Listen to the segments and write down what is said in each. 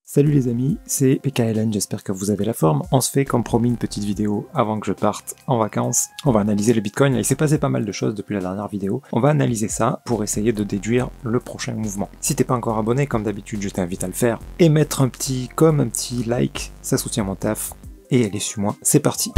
Salut les amis, c'est PKLN, j'espère que vous avez la forme. On se fait comme promis une petite vidéo avant que je parte en vacances. On va analyser le Bitcoin, là il s'est passé pas mal de choses depuis la dernière vidéo. On va analyser ça pour essayer de déduire le prochain mouvement. Si t'es pas encore abonné, comme d'habitude je t'invite à le faire. Et mettre un petit like, ça soutient mon taf. Et allez, suis-moi, c'est parti.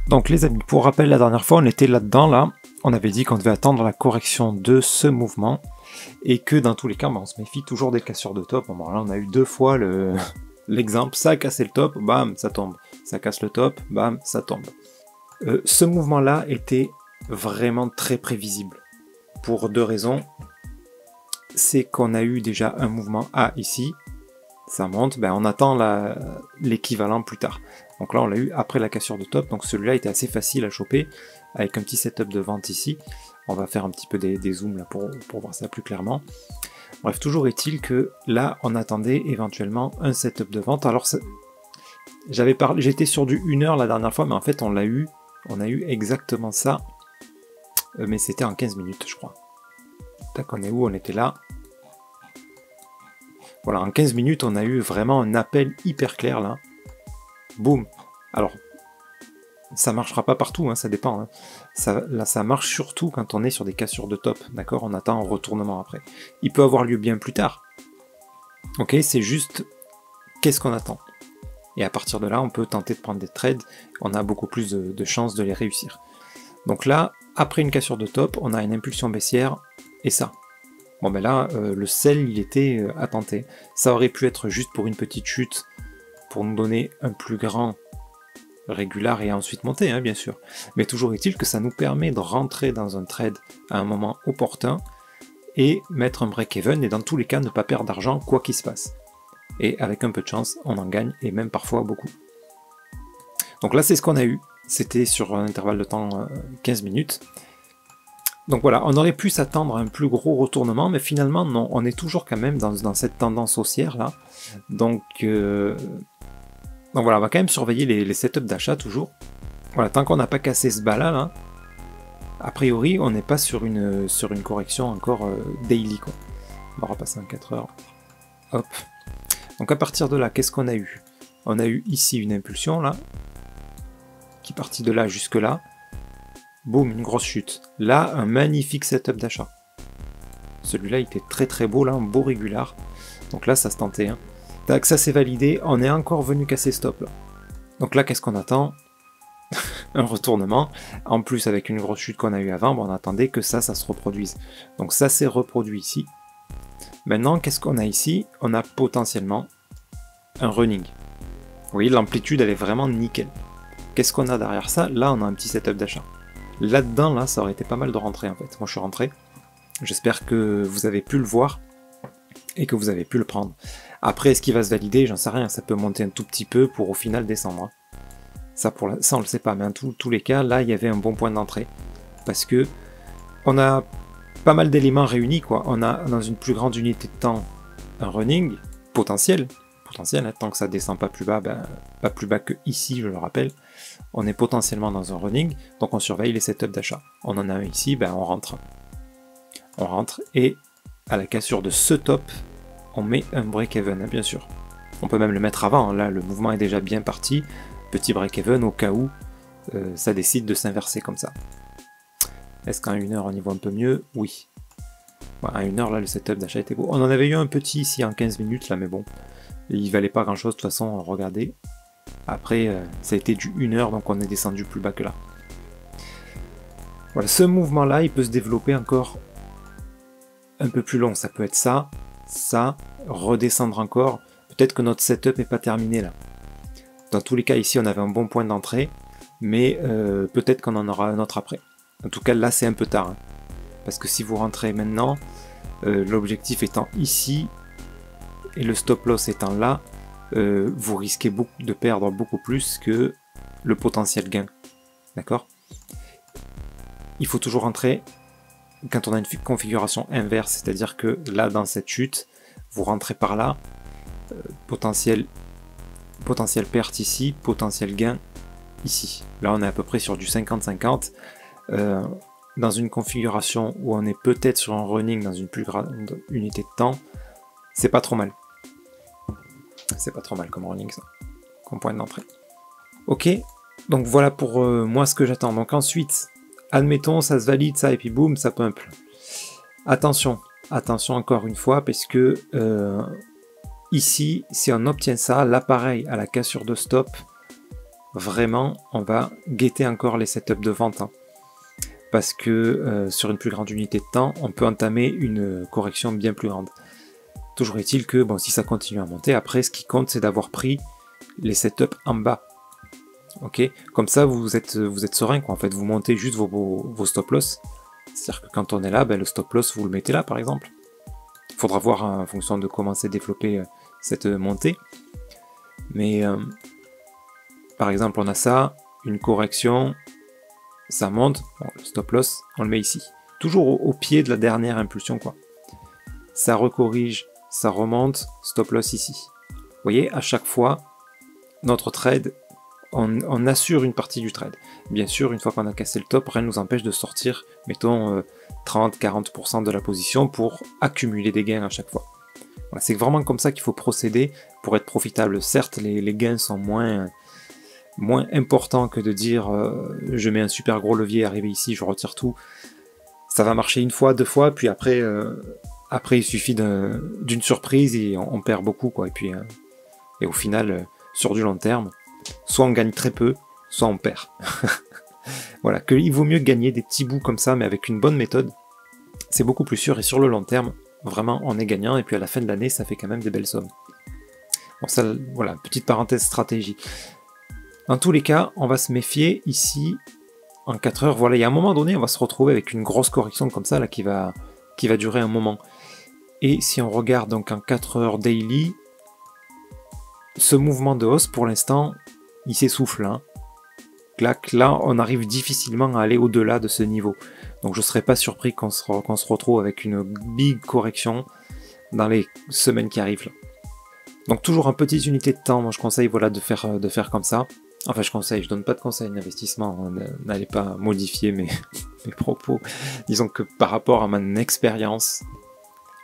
Donc les amis, pour rappel, la dernière fois on était là-dedans, là. On avait dit qu'on devait attendre la correction de ce mouvement et que dans tous les cas, on se méfie toujours des cassures de top. Bon, là, on a eu deux fois l'exemple, ça a cassé le top, bam, ça tombe. Ça casse le top, bam, ça tombe. Ce mouvement-là était vraiment très prévisible pour deux raisons. C'est qu'on a eu déjà un mouvement A ici, ça monte, on attend l'équivalent plus tard. Donc là, on l'a eu après la cassure de top, donc celui-là était assez facile à choper, avec un petit setup de vente ici. On va faire un petit peu des zooms là pour voir ça plus clairement. Bref, toujours est-il que là, on attendait éventuellement un setup de vente. Alors, j'étais sur du 1 heure la dernière fois, mais en fait, on a eu exactement ça, mais c'était en 15 minutes, je crois. Tac, on est où? On était là. Voilà, en 15 minutes, on a eu vraiment un appel hyper clair, là. Boum. Alors, ça marchera pas partout, hein, ça dépend. Hein. Ça marche surtout quand on est sur des cassures de top, d'accord? On attend un retournement après. Il peut avoir lieu bien plus tard. Ok, c'est juste qu'est-ce qu'on attend. Et à partir de là, on peut tenter de prendre des trades. On a beaucoup plus de chances de les réussir. Donc là, après une cassure de top, on a une impulsion baissière et ça. Bon là, le sell, il était à tenter. Ça aurait pu être juste pour une petite chute, pour nous donner un plus grand régular et ensuite monter, hein, bien sûr. Mais toujours est-il que ça nous permet de rentrer dans un trade à un moment opportun et mettre un break-even et dans tous les cas ne pas perdre d'argent quoi qu'il se passe. Et avec un peu de chance, on en gagne et même parfois beaucoup. Donc là, c'est ce qu'on a eu. C'était sur un intervalle de temps 15 minutes. Donc voilà, on aurait pu s'attendre à un plus gros retournement, mais finalement non, on est toujours quand même dans cette tendance haussière là. Donc voilà, on va quand même surveiller les setups d'achat toujours. Voilà, tant qu'on n'a pas cassé ce bas là, a priori on n'est pas sur une correction encore daily quoi. On va repasser en 4 heures. Hop. Donc à partir de là, qu'est-ce qu'on a eu? On a eu ici une impulsion là, qui est partie de là jusque là. Boum, une grosse chute. Là, un magnifique setup d'achat. Celui-là, il était très très beau, là, un beau régular. Donc là, ça se tentait. Hein. Tac, ça c'est validé. On est encore venu casser stop, là. Donc là, qu'est-ce qu'on attend? Un retournement. En plus, avec une grosse chute qu'on a eu avant, on attendait que ça se reproduise. Donc ça s'est reproduit ici. Maintenant, qu'est-ce qu'on a ici? On a potentiellement un running. Vous voyez, l'amplitude, elle est vraiment nickel. Qu'est-ce qu'on a derrière ça? Là, on a un petit setup d'achat. Là-dedans, là, ça aurait été pas mal de rentrer en fait. Moi, je suis rentré. J'espère que vous avez pu le voir et que vous avez pu le prendre. Après, est-ce qu'il va se valider? J'en sais rien. Ça peut monter un tout petit peu pour au final descendre. Hein. Ça, on le sait pas. Mais en tous les cas, là, il y avait un bon point d'entrée. Parce que on a pas mal d'éléments réunis, quoi. On a dans une plus grande unité de temps un running potentiel. Hein, tant que ça descend pas plus bas, pas plus bas que ici, je le rappelle. On est potentiellement dans un running, donc on surveille les setups d'achat. On en a un ici, on rentre. On rentre, et à la cassure de ce top, on met un break-even, hein, bien sûr. On peut même le mettre avant, hein. Là le mouvement est déjà bien parti. Petit break-even au cas où ça décide de s'inverser comme ça. Est-ce qu'en 1 heure on y voit un peu mieux? Oui. À 1 heure, là, le setup d'achat était beau. On en avait eu un petit ici en 15 minutes, là, mais bon. Il valait pas grand chose de toute façon, regardez. Après, ça a été du 1 heure, donc on est descendu plus bas que là. Voilà, ce mouvement-là, il peut se développer encore un peu plus long. Ça peut être ça, redescendre encore. Peut-être que notre setup n'est pas terminé là. Dans tous les cas, ici, on avait un bon point d'entrée, mais peut-être qu'on en aura un autre après. En tout cas, là, c'est un peu tard. Hein. Parce que si vous rentrez maintenant, l'objectif étant ici, et le stop loss étant là, vous risquez de perdre beaucoup plus que le potentiel gain. D'accord? Il faut toujours rentrer quand on a une configuration inverse, c'est-à-dire que là, dans cette chute, vous rentrez par là, potentiel perte ici, potentiel gain ici. Là, on est à peu près sur du 50-50. dans une configuration où on est peut-être sur un running dans une plus grande unité de temps, c'est pas trop mal. C'est pas trop mal comme running ça, comme point d'entrée. Ok, donc voilà pour moi ce que j'attends. Donc ensuite, admettons ça se valide ça et puis boum, ça pump. Attention encore une fois parce que ici, si on obtient ça, l'appareil à la cassure de stop, vraiment on va guetter encore les setups de vente. Hein. Parce que sur une plus grande unité de temps, on peut entamer une correction bien plus grande. Toujours est-il que bon, si ça continue à monter, après ce qui compte c'est d'avoir pris les setups en bas. Ok, comme ça vous êtes serein quoi. En fait, vous montez juste vos stop loss. C'est-à-dire que quand on est là, ben, le stop loss vous le mettez là par exemple. Il faudra voir en fonction de comment c'est développé cette montée. Mais par exemple, on a ça, une correction, ça monte, bon, le stop loss, on le met ici. Toujours au pied de la dernière impulsion quoi. Ça recorrige, ça remonte, stop loss ici. Vous voyez, à chaque fois, notre trade, on assure une partie du trade. Bien sûr, une fois qu'on a cassé le top, rien ne nous empêche de sortir, mettons, 30-40% de la position pour accumuler des gains à chaque fois. Voilà, c'est vraiment comme ça qu'il faut procéder pour être profitable. Certes, les gains sont moins importants que de dire je mets un super gros levier, arrivé ici, je retire tout. Ça va marcher une fois, deux fois, puis après il suffit d'une surprise et on perd beaucoup, quoi. Et puis et au final, sur du long terme, soit on gagne très peu, soit on perd. Voilà, il vaut mieux gagner des petits bouts comme ça, mais avec une bonne méthode. C'est beaucoup plus sûr et sur le long terme, vraiment, on est gagnant. Et puis à la fin de l'année, ça fait quand même des belles sommes. Bon, ça, voilà, petite parenthèse stratégie. Dans tous les cas, on va se méfier ici en 4 heures. Voilà, il y a un moment donné, on va se retrouver avec une grosse correction comme ça là qui va durer un moment. Et si on regarde donc en 4 heures daily, ce mouvement de hausse pour l'instant, il s'essouffle. Hein. Là, on arrive difficilement à aller au-delà de ce niveau. Donc je ne serais pas surpris qu'on se retrouve avec une big correction dans les semaines qui arrivent. Là. Donc toujours en petites unités de temps, moi je conseille voilà, de faire comme ça. Enfin je donne pas de conseils d'investissement, n'allez pas modifier mes propos. Disons que par rapport à mon expérience,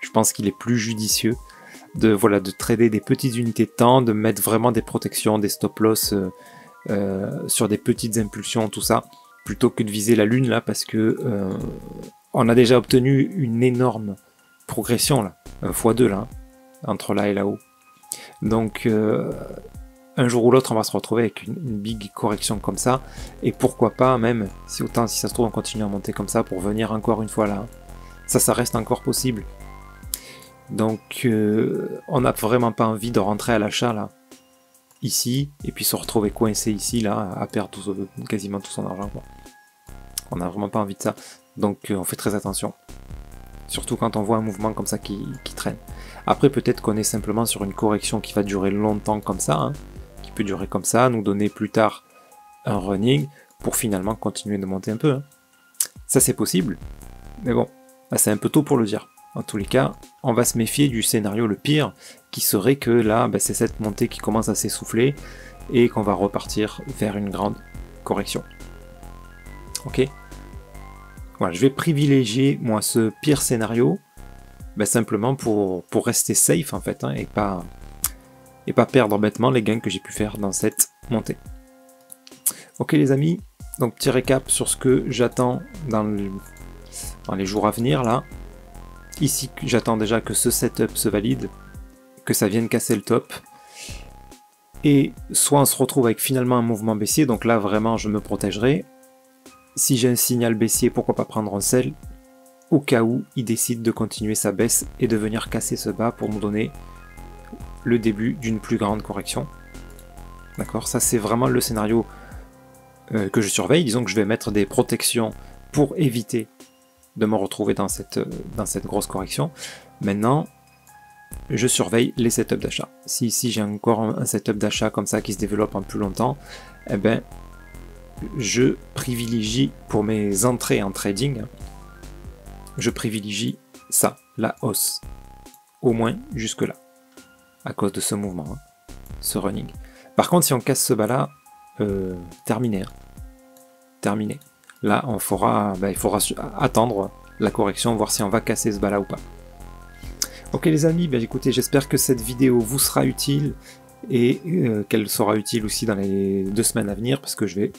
je pense qu'il est plus judicieux de trader des petites unités de temps, de mettre vraiment des protections, des stop loss sur des petites impulsions, tout ça, plutôt que de viser la lune là, parce que on a déjà obtenu une énorme progression là, x2 là, entre là et là-haut. Donc un jour ou l'autre on va se retrouver avec une big correction comme ça, et pourquoi pas même, si ça se trouve on continue à monter comme ça pour venir encore une fois là, ça reste encore possible. Donc on n'a vraiment pas envie de rentrer à l'achat là, ici, et puis se retrouver coincé ici là, à perdre quasiment tout son argent quoi. On n'a vraiment pas envie de ça, donc on fait très attention. Surtout quand on voit un mouvement comme ça qui traîne. Après peut-être qu'on est simplement sur une correction qui va durer longtemps comme ça, hein, qui peut durer comme ça, nous donner plus tard un running, pour finalement continuer de monter un peu. Hein. Ça c'est possible, mais bon, bah, c'est un peu tôt pour le dire. En tous les cas, on va se méfier du scénario le pire, qui serait que là, bah, c'est cette montée qui commence à s'essouffler, et qu'on va repartir vers une grande correction. Ok ? Voilà, je vais privilégier moi ce pire scénario, bah, simplement pour rester safe en fait, hein, et pas perdre bêtement les gains que j'ai pu faire dans cette montée. Ok les amis, donc petit récap sur ce que j'attends dans les jours à venir là. Ici j'attends déjà que ce setup se valide, que ça vienne casser le top, et soit on se retrouve avec finalement un mouvement baissier, donc là vraiment je me protégerai. Si j'ai un signal baissier, pourquoi pas prendre un sell, au cas où il décide de continuer sa baisse et de venir casser ce bas pour nous donner le début d'une plus grande correction. D'accord, ça c'est vraiment le scénario que je surveille. Disons que je vais mettre des protections pour éviter de me retrouver dans cette grosse correction. Maintenant, je surveille les setups d'achat. Si ici j'ai encore un setup d'achat comme ça qui se développe en plus longtemps, eh ben je privilégie pour mes entrées en trading, je privilégie ça, la hausse, au moins jusque là, à cause de ce mouvement, hein, ce running. Par contre, si on casse ce bas là, terminé. Là, il faudra attendre la correction, voir si on va casser ce bas-là ou pas. Ok les amis, écoutez, j'espère que cette vidéo vous sera utile et qu'elle sera utile aussi dans les 2 semaines à venir, parce que je vais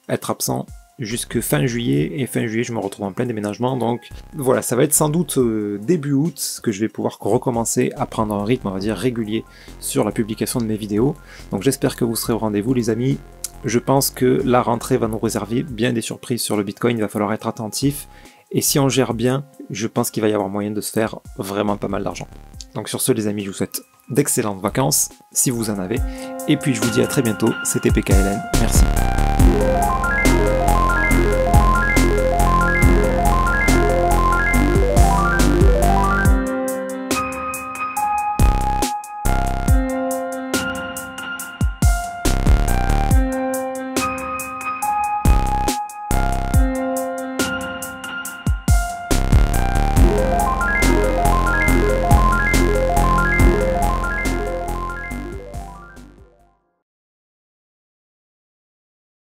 être absent jusque fin juillet, et fin juillet je me retrouve en plein déménagement, donc voilà, ça va être sans doute début août que je vais pouvoir recommencer à prendre un rythme, on va dire, régulier sur la publication de mes vidéos. Donc j'espère que vous serez au rendez-vous les amis. Je pense que la rentrée va nous réserver bien des surprises sur le Bitcoin, il va falloir être attentif, et si on gère bien, je pense qu'il va y avoir moyen de se faire vraiment pas mal d'argent. Donc sur ce les amis, je vous souhaite d'excellentes vacances, si vous en avez, et puis je vous dis à très bientôt, c'était PKLN, merci.